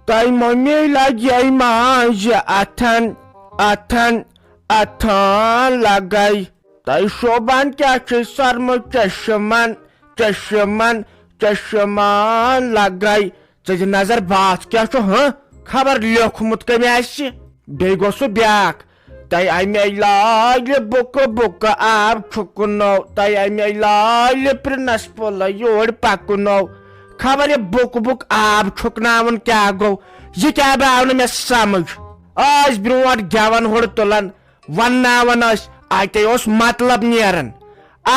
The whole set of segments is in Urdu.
تۄہہِ مہ میلہِ ماجہِ اتھن لگے تۄہہِ شوٗبان کیٛاہ چھِ سۄرمہٕ چشمان لگے ژٕ دِ نظر باتھ کیٛاہ چھُ خبر لیوکھمُت کٔمۍ آسہِ بیٚیہِ گوٚو سُہ بیٛاکھ تۄہہِ اَمے لالہِ بُکہٕ آب چھُکنو تۄہہِ اَمے لالہِ پرنسپل یور پکنو خبر یہِ بُک آب چھُکناوُن کیٛاہ گوٚو یہِ کیٛاہ آو نہٕ مےٚ سمجھ ٲسۍ برونٛٹھ گٮ۪وَن ہُر تُلان ونناوان ٲسۍ اتے اوس مطلب نیران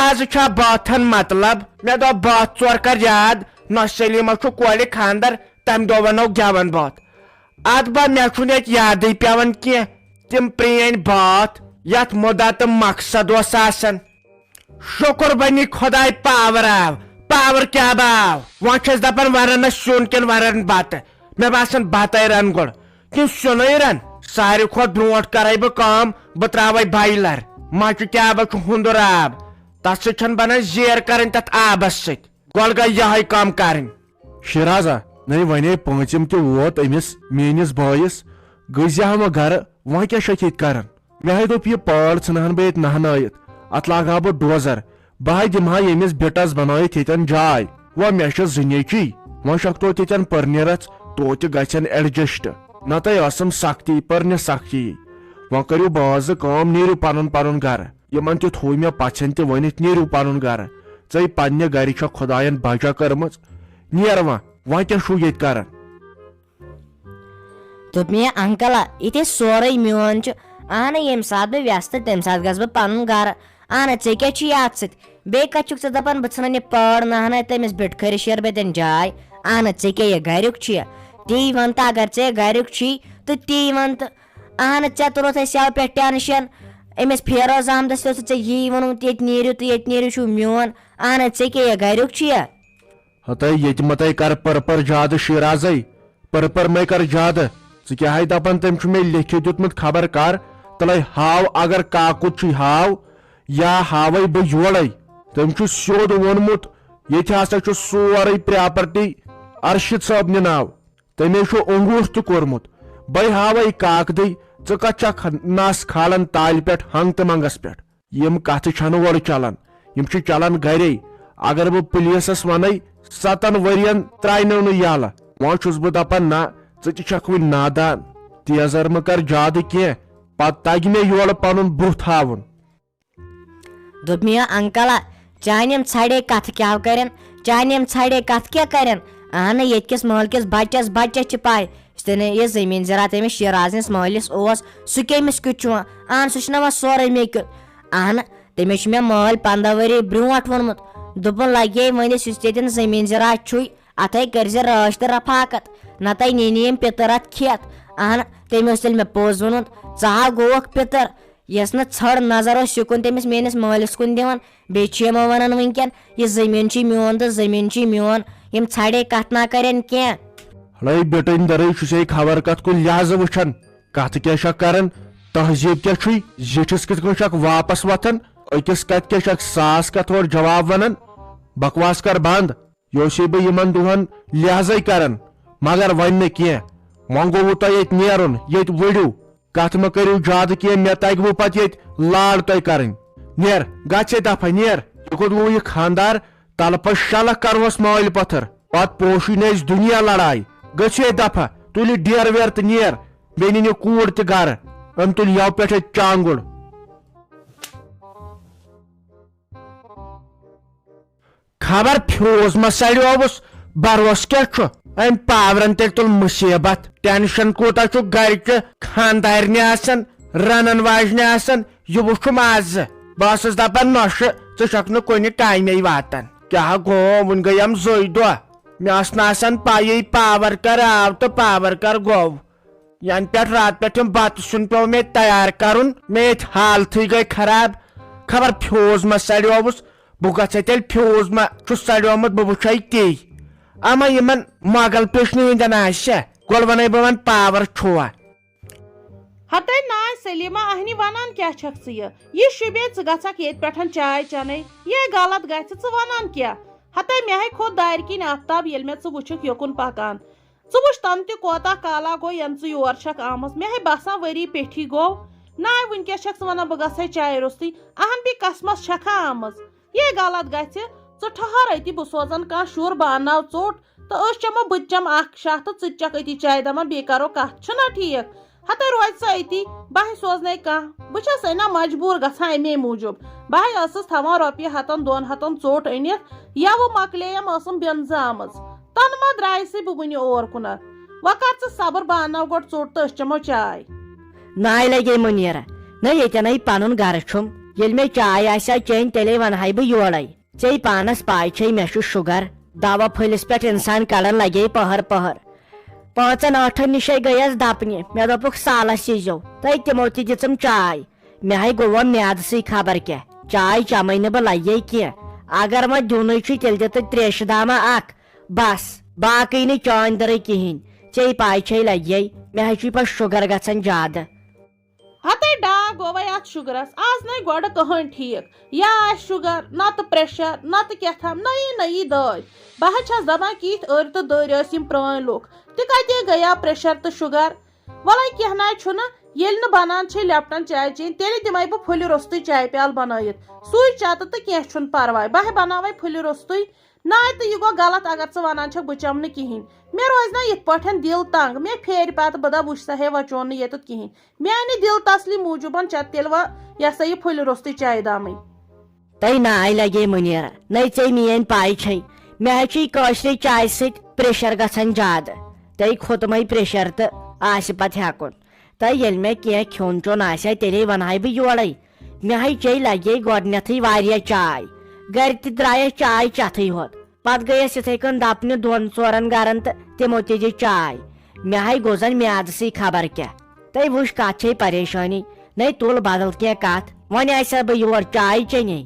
آز چھا بٲتھن مطلب مےٚ دوٚپ بٲتھ ژور کر یاد نۄ سلیٖمس چھُ کورِ خانٛدر تمہِ دۄہ ونو گٮ۪وَن بٲتھ اتھ با مےٚ چھُنہٕ ییٚتہِ یادٕے پیٚوان کینٛہہ تِم پرٛٲنۍ بٲتھ یتھ مُدا تہٕ مقصد اوس آسان شُکر بنی خۄداے پاور آو پاور کیٛاہ باو وۄنۍ چھس دپان وۄنۍ رنس سیُن کِنہٕ وۄنۍ رن بتہٕ مےٚ باسان بتے رن گۄڈٕ کِنہٕ سیُنٕے رن ساروی کھۄتہٕ برونٛٹھ کرے بہٕ کٲم بہٕ تراوے بایلر مچہِ کیٛاہ چھُ ہُنٛدُر آب تتھ سۭتۍ چھنہٕ بنان زیر کرٕنۍ تتھ آبس سۭتۍ گۄڈٕ گٔے یہے کٲم کرٕنۍ شرازا نٔے ونے پٲنژِم تہِ ووت أمِس میٲنِس بٲیِس گٔژھۍ ہا وۄنۍ گرٕ وۄنۍ کیٛاہ چھکھ ییٚتہِ کران مےٚ ہے دوٚپ یہِ پٲڑ ژھٕنہن بہٕ ییٚتہِ نہنٲیِتھ اتھ لاگہٕ ہا بہٕ ڈوزر بہٕ ہے دِمہٕ ہا ییٚمِس بِٹس بنٲیِتھ ییٚتٮ۪ن جاے وۄنۍ مےٚ چھِ زٕ نیٚچی وۄنۍ چھکھ توتہِ ییٚتٮ۪ن پٔرنِرَژ توتہِ گژھن ایڈجسٹ نتہٕ ٲسٕم سختی پٔرنہِ سختی وۄنۍ کٔرِو بازٕ کٲم نیٖرِو پنُن پنُن گرٕ یِمن تہِ تھوٚو مےٚ پژھٮ۪ن تہِ ؤنِتھ نیٖرِو پنُن گرٕ ژے پننہِ گرِ چھکھ خۄداین بجا کٔرمٕژ نیر وۄنۍ کیٛاہ چھُو ییٚتہِ کران دوٚپ مےٚ انکلا یہِ تے سورُے میون چھُ اہنہٕ ییٚمہِ ساتہٕ بہٕ وٮ۪ستہٕ تمہِ ساتہٕ گژھٕ بہٕ پنُن گرٕ اہنہٕ ژےٚ کیٛاہ چھُے اتھ سۭتۍ بیٚیہِ کتہِ چھُکھ ژٕ دپان بہٕ ژھٕنن یہِ پٲڑ نہنٲیِتھ تٔمِس بِٹہٕ کھٔرِس شیر بتٮ۪ن جاے اہنہٕ ژےٚ کیٛاہ یہِ گریُک چھُے تی ون تہٕ اگر ژےٚ گریُک چھُے تہٕ تی ون تہٕ اہنہٕ ژےٚ تُلُتھ اَسہِ یَوٕ پٮ۪ٹھ ٹٮ۪نشن أمِس فیروز احمدس تہِ اوسُتھ ژےٚ یی ووٚنمُت ییٚتہِ نیٖرِو تہٕ ییٚتہِ نیٖرِو چھُ میون اہنہٕ ژےٚ کیٛاہ یہِ گریُک چھُے ہتے ییٚتہِ متے کر پٔر زیادٕ شیرازے پٔر مے کر زیادٕ ژٕ کیٛاہ ہے دپان تٔمۍ چھُ مےٚ لیکھِتھ دیُتمُت خبر کر تلے ہاو اگر کاکُد چھُے ہاو یا ہاوے بہٕ یورے تٔمۍ چھُ سیوٚد ووٚنمُت ییٚتہِ ہسا چھُ سورُے پراپرٹی ارشد صٲبنہِ ناو تٔمے چھُ انگوٗٹھ تہِ کوٚرمُت بے ہاوے کاکدٕے ژٕ کتھ چھکھ نس کھالان تالہِ پٮ۪ٹھ ہنگ تہٕ منگس پٮ۪ٹھ یِم کتھٕ چھنہٕ اورٕ چلان یِم چھِ چلان گرے اگر بہٕ پُلیٖسس ونٕے 7 ؤرین ترٛاینو نہٕ یلہٕ وۄنۍ چھُس بہٕ دپان نہ ژٕ تہِ چھکھ وُنہِ نادان تیزر مہٕ کر زیادٕ کینٛہہ پتہٕ تگہِ مےٚ یورٕ پنُن بُتھ تھاوُن دوٚپ مےٚ انکلا چانہِ یِم ژھرے کتھٕ کیٛاہ کرن چانہِ یِم ژھرے کتھٕ کیٛاہ کرن اہنہٕ ییٚتہِ کِس مٲلکِس بچس چھِ پاے یُس تہِ یہِ زٔمیٖن زِرات أمِس شیرازنِس مٲلِس اوس سُہ کٔمِس کیُتھ چھُ وۄنۍ اہن سُہ چھُنہ وۄنۍ سورُے مےٚ کیُتھ اہنہٕ تٔمِس چھُ مےٚ مٲلۍ 15 ؤری برونٛٹھ ووٚنمُت دوٚپُن لگے ؤنِس یُس ییٚتٮ۪ن زٔمیٖن زِرات چھُے اتھے کٔرزِ رٲچھ تہٕ رفاقت نتہٕ نِنہِ یِم پِتٕر اتھ کھٮ۪تھ اہنہٕ تٔمۍ اوس تیٚلہِ مےٚ پوٚز ووٚنمُت ژٕ ہا گوٚوکھ پِتٕر یۄس نہٕ ژھٔر نظر اوس یہِ کُن تٔمِس میٲنِس مٲلِس کُن دِوان بیٚیہِ چھِ یِمو ونان وٕنکیٚن یہِ زٔمیٖن چھُے میون تہٕ زٔمیٖن چھُے میون یِم ژھرے کتھ نہ کرن کینٛہہ ہڑے بِٹٕنۍ درٕے چھُسے خبر کتھ کُن لحاظہٕ وٕچھان کتھ کیٛاہ چھکھ کران تہذیٖب کیٛاہ چھُے زِٹھِس کِتھ کٔنۍ چھکھ واپس وتھان أکِس کتھ کیٛاہ چھکھ ساس کتھ اورٕ جواب ونان بکواس کر بنٛد یہِ اوسے بہٕ یِمن دۄہن لحاظے کران مگر وۄنۍ نہٕ کینٛہہ وۄنۍ گوٚوٕ تۄہہِ ییٚتہِ نیرُن ییٚتہِ ؤڑِو کتھ مہ کٔرِو زیادٕ کینٛہہ مےٚ تگوٕ پتہٕ ییٚتہِ لاڑ تۄہہِ کرٕنۍ نیر گژھ ییٚتہِ دفعہ نیر یہِ کوٚروٕ یہِ خانٛدار تلپس شلکھ کرہوس مٲلۍ پتھر پتہٕ پوشی نہٕ أسۍ دُنیا لڑاے گٔژھِو ییٚتہِ دفعہ تُلہِ ڈیر ویر تہٕ نیر بیٚیہِ نِنہِ کوٗر تہِ گرٕ أمۍ تُلہِ یَوٕ پٮ۪ٹھ ییٚتہِ چانگُڑ خبر فیوز ما سڑیووُس بروس کیٛاہ چھُ أمۍ پاورن تیٚلہِ تُل مُصیبت ٹینشن کوٗتاہ چھُ گرِچہِ خاندارنہِ آسان رنن واجنہِ آسان یہِ وُچھُم آز بہٕ ٲسٕس دپان نۄشہِ ژٕ چھکھ نہٕ کُنہِ کامے واتان کیٛاہ گوٚو وُنہِ گٔیم 2 دۄہ مےٚ ٲس نہٕ آسان پایی پاور کر آو تہٕ پاور کر گوٚو ینہٕ پٮ۪ٹھ راتہٕ پٮ۪ٹھ یِم بتہٕ سیُن پیوٚو مےٚ تیار کرُن مےٚ ییٚتہِ حالتھٕے گٔے خراب خبر فیوز ما سڑیووُس بہٕ گژھے تیٚلہِ فیوز ما چھُ سڑیومُت بہٕ وٕچھے تی اما یِمن مۄغل پیشنہِ ہٕنٛدٮ۪ن آسہِ گۄڈٕ ونٕے بہٕ وۄنۍ پاور چھُوا ہتے ناے سلیٖما اہنہِ ونان کیٛاہ چھکھ ژٕ یہِ شوٗبے ژٕ گژھکھ ییٚتہِ پٮ۪ٹھ چاے چنے یے غلط گژھِ ژٕ ونان کیٛاہ ہتے مےٚ ہے کھوٚت دارِ کِنۍ آفتاب ییٚلہِ مےٚ ژٕ وٕچھُکھ یوکُن پکان وٕچھ تن تہِ کوتاہ کالا گوٚو ین ژٕ یور چھکھ آمٕژ مےٚ ہے باسان ؤری پیٚٹھی گوٚو ناے وٕنکیٚس چھکھ ژٕ وَنان بہٕ گژھے چاے روٚستٕے اہن بی قسمس چھکھا آمٕژ یے غلط گژھِ ژٕ ٹھہر أتی بہٕ سوزن کانٛہہ شُر بہٕ انناو ژوٚٹ تہٕ أسۍ چٮ۪مو بہٕ تہِ چٮ۪مہٕ اکھ شاہ تہٕ ژٕ تہِ چکھ أتی چاے دمان بیٚیہِ کرو کتھ چھُنا ٹھیٖک ہتے روزِ سۄ أتی بہٕ ہے سوزنے کانٛہہ بہٕ چھس اَنا مجبوٗر گژھان اَمے موٗجوٗب بہٕ ہے ٲسٕس تھاوان رۄپیہِ 100-200 ژوٚٹ أنِتھ یوٕ مۄکلییم ٲسٕم بینزٕ آمٕژ تنہٕ ما درٛایسٕے بہٕ وٕنہِ اور کُنتھ وۄنۍ کر ژٕ صبر بہٕ انناو گۄڈٕ ژوٚٹ تہٕ أسۍ چٮ۪مو چاے ناے لگے مُنیٖرا نہ ییٚتٮ۪نٕے پنُن گرٕ چھُم ییٚلہِ مےٚ چاے آسہِ ہا چیٚنۍ تیٚلے ونہاے بہٕ یورے ژےٚ پانس پاے چھے مےٚ چھُ شُگر دوا پھٔلِس پٮ۪ٹھ انسان کڑان لگے پہر پہر 5-8 نِشے گٔیس دپنہِ مےٚ دوٚپُکھ سالس ییٖزیو تہٕ تِمو تہِ دِژٕم چاے مےٚ ہے گوٚو میادسٕے خبر کیٛاہ چاے چمے نہٕ بہٕ لگے کینٛہہ اگر وۄنۍ دیُنٕے چھُ تیٚلہِ دِ تہٕ تریشہِ داما اکھ بس باقٕے نہٕ چٲنۍ دٕرٕے کِہینۍ ژےٚ پاے چھے لگے مےٚ ہے چھُے پتہٕ شُگر گژھان زیادٕ ہتے ڈاک گوٚوے اتھ شُگرس آز نَے گۄڈٕ کٕہٕنۍ ٹھیٖک یا آسہِ شُگر نتہٕ پریشر نتہٕ کیٛاتھام نٔیی دٲدۍ بہٕ حظ چھس دپان کِتھ أرۍ تہٕ دٔرۍ ٲسۍ یِم پرٲنۍ لُکھ تہِ کتے گٔیا پریشر تہٕ شُگر وَلے کینٛہہ ناے چھُنہٕ ییٚلہِ نہٕ بنان چھے لیپٹن چاے چیٚنۍ تیٚلہِ دِمے بہٕ پھُلہِ روٚستُے چاے پیالہٕ بنٲیِتھ سُے چتہٕ تہٕ کینٛہہ چھُنہٕ پرواے بہٕ ہے بناوے پھُلہِ روٚستُے ناے تہٕ یہِ گوٚو غلط اگر ژٕ ونان چھکھ بہٕ چٮ۪مہٕ نہٕ کِہینۍ مےٚ روزِ نا یِتھ پٲٹھۍ دِل تنگ مےٚ پھیرِ پتہٕ بہٕ دپ وٕچھ سا ہے وۄنۍ چون نہٕ ییٚتٮ۪تھ کِہینۍ میانہِ دِل تسلی موٗجوٗبن چٮ۪تہٕ تیٚلہِ وۄنۍ یہِ ہسا یہِ پھُلہِ روٚستُے چاے دامٕے تۄہہِ ناے لگے مُنیٖرا نَے ژےٚ میٲنۍ پاے چھے مےٚ حظ چھُے کٲشرِ چایہِ سۭتۍ پریشر گژھان زیادٕ تۄہہِ کھوٚتمے پریشر تہٕ آسہِ پتہٕ ہٮ۪کُن تہٕ ییٚلہِ مےٚ کینٛہہ کھیوٚن چیوٚن آسہِ ہا تیٚلے ونہاے بہٕ یورے مےٚ ہے چے لگے گۄڈنیتھٕے واریاہ چاے گرِ تہِ درٛایس چاے چتھٕے ہوت پتہٕ گٔیس یِتھٕے کٔنۍ دپنہِ 2-4 گرن تہٕ تِمو تہِ دِ چاے مےٚ ہے گوٚو زن میادسٕے خبر کیٛاہ تۄہہِ وٕچھ کتھ چھے پریشٲنی نَے تُل بدل کینٛہہ کتھ وۄنۍ آسہِ ہا بہٕ یور چاے چیٚنے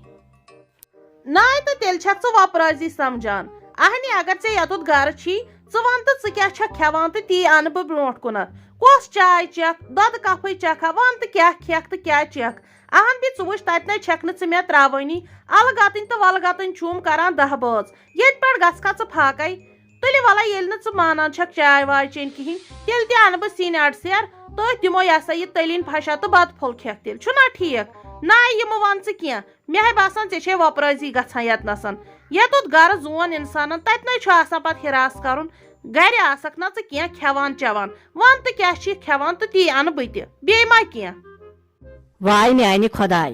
ناے تہٕ تیٚلہِ چھکھ ژٕ وۄپرٲزی سمجان اہنی اگر ژےٚ یوٚتُتھ گرٕ چھی ژٕ ون تہٕ ژٕ کیٛاہ چھکھ کھٮ۪وان تہٕ تی انہٕ بہٕ برونٛٹھ کُنتھ کۄس چاے چکھ دۄدٕ کپھٕے چکھا ون تہٕ کیٛاہ کھٮ۪کھ تہٕ کیٛاہ چکھ اہن بی ژٕ وٕچھ تتہِ نَے چھکھ نہٕ ژٕ مےٚ تراوٲنی الگتٕنۍ تہٕ ولگتٕنۍ چھُم کران 10 بٲژ ییٚتہِ پٮ۪ٹھ گژھکھا ژٕ فاقے تُلہِ وَلے ییٚلہِ نہٕ ژٕ مانان چھکھ چاے واے چیٚنۍ کِہینۍ تیٚلہِ تہِ انہٕ بہٕ سِنۍ اڑسیر تٔتھۍ دِمو یہِ ہسا یہِ تٔلِنۍ پھشا تہٕ بتہٕ پھوٚل کھٮ۪کھ تیٚلہِ چھُنا ٹھیٖک ناے یِمہٕ ون ژٕ کینٛہہ مےٚ ہے باسان ژےٚ چھے وۄپرٲزی گژھان ییٚتنسن یوٚتُتھ گرٕ زون انسانن تتہِ نَے چھُ آسان پتہٕ ہراس کرُن گرِ آسکھ نا ژٕ کینٛہہ کھٮ۪وان چٮ۪وان ون تہٕ کیٛاہ چھِکھ کھٮ۪وان تہٕ تی انہٕ بہٕ تہِ بیٚیہِ ما کینٛہہ واے میانہِ خۄداے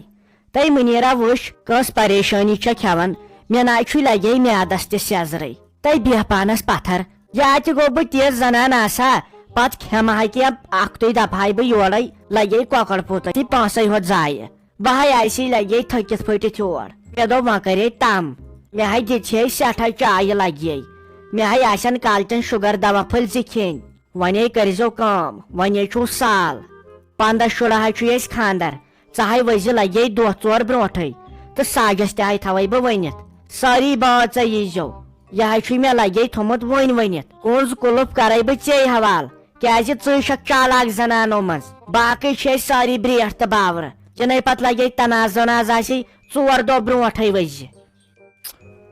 تۄہہِ مُنیٖرا وٕچھ کٲنٛسہِ پریشٲنی چھےٚ کھٮ۪وان مےٚ ناے چھُے لگے میادس تہِ سیزرٕے تۄہہِ بیٚہہ پانس پتھر یا تہِ گوٚو بہٕ تیٖژ زنان آسا پتہٕ کھٮ۪مہٕ ہا کینٛہہ اکھتُے دپہاے بہٕ یورے لگے کۄکر پوٗتس تہِ پونٛسے ہوت زایہِ بہٕ ہے آیسی لگے تھٔکِتھ پھٔٹِتھ یور مےٚ دوٚپ وۄنۍ کرے تم مےٚ ہے دِژے سٮ۪ٹھاہ چایہِ لگے مےٚ ہے آسن کالچن شُگر دوا پھٔلۍ 2 کھیٚنۍ وۄنۍ کٔرزیٚو کٲم وۄنۍ چھُو سال 15 شُراہ چھُے اَسہِ خاندر ژٕ ہے ؤزِ لگے 2-4 برونٛٹھٕے تہٕ ساجس تہِ ہے تھوے بہٕ ؤنِتھ سٲری بٲژے ییٖزیو یہِ ہے چھُے مےٚ لگے تھوٚمُت وۄنۍ ؤنِتھ کُنٛز کُلُف کرے بہٕ ژے حوالہٕ کیٛازِ ژٕ چھکھ چالاک زنانو منٛز باقٕے چھِ أسۍ سٲری برٛیٹھ تہٕ باورٕ چِنَے پتہٕ لگے تناز وناز آسے 4 دۄہ برونٛٹھٕے ؤزِ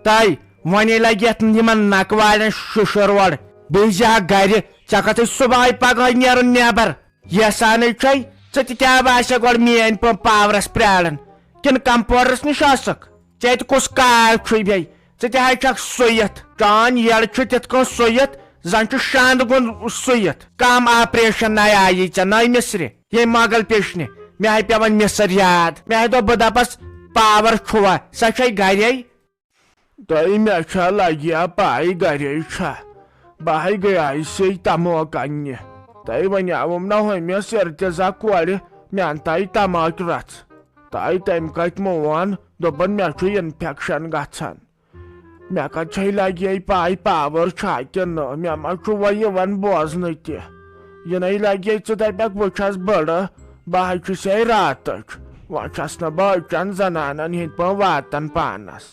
تۄہہِ وۄنۍ لگہِ یتھ یِمن نکہٕ والٮ۪ن شُشُر وۄڑ بیٚیہِ زیہکھ گرِ ژےٚ کتھٕے صُبحٲے پگہٲے نیرُن نٮ۪بر یژھانٕے چھے ژٕ تہِ کیٛاہ باسہِ گۄڈٕ میٲنۍ پٲٹھۍ پاورس پرٛاران کِنہٕ کمپوڈرس نِش آسکھ ژےٚ تہِ کُس کار چھُے بیٚیہِ ژٕ تہِ حظ چھکھ سُیِتھ چٲنۍ یٔڑ چھُ تِتھ کٔنۍ سُیِتھ زن چھُ شانٛدٕ گوٚن سُیِتھ کم آپریشن نَے آیی ژےٚ نٔے مِسرِ ییٚمہِ مۄغل پیشنہِ مےٚ ہے پیوان مِسر یاد مےٚ ہے دوٚپ بہٕ دپس پاور چھُوا سۄ چھے گرے تۄہہِ مےٚ چھا لگیا پاے گرے چھا بہٕ ہے گٔیاے تموک اننہِ تۄہہِ ونیاوُم نا ہُمِس ارتضا کورِ مےٚ انتاے تماکہِ رژھ تۄہہِ تمہِ کتہِ مون دوٚپُن مےٚ چھُ انفیکشن گژھان مےٚ کتہِ چھے لگے پاے پاور چھا کِنہٕ نہٕ مےٚ ما چھُ وۄنۍ یِوان بوزنہٕ تہِ یِنَے لگے ژٕ دپکھ بہٕ چھس بٔڑٕ بہٕ حظ چھُسے راتٕچ وۄنۍ چھس نہٕ بہٕ أچن زنانن ہٕنٛدۍ پٲٹھۍ واتان پانس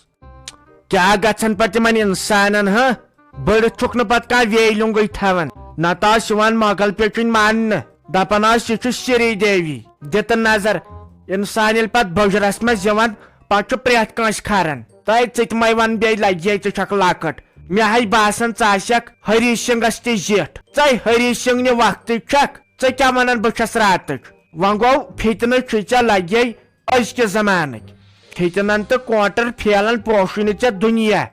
کیٛاہ گژھان پتہٕ تِمن انسانن ہہ بٔڑِتھ چھُکھ نہٕ پتہٕ کانٛہہ ویلِنٛگٕے تھاوان نتہٕ ٲس یِوان مۄغل پیچِنۍ ماننہٕ دپان ٲسۍ یہِ چھُ شری دیوی دِتہٕ نظر انسان ییٚلہِ پتہٕ بُجرس منٛز یِوان پتہٕ چھُ پرٛٮ۪تھ کٲنٛسہِ کھران تۄہہِ ژٕ تہِ مے ون بیٚیہِ لگے ژٕ چھکھ لۄکٕٹ مے ہائی باسان ژک ہری سنگس تہ زٹھ ژے ہری سنگ وقت چھک ژے کیا ونان بہ چھس راتچ وۄنۍ گوٚو فتنہٕ چھُ ژےٚ لگے أزکہِ زمانٕکۍ فتنن تہٕ کونٹر پھیلن پوشی نہٕ ژےٚ دُنیا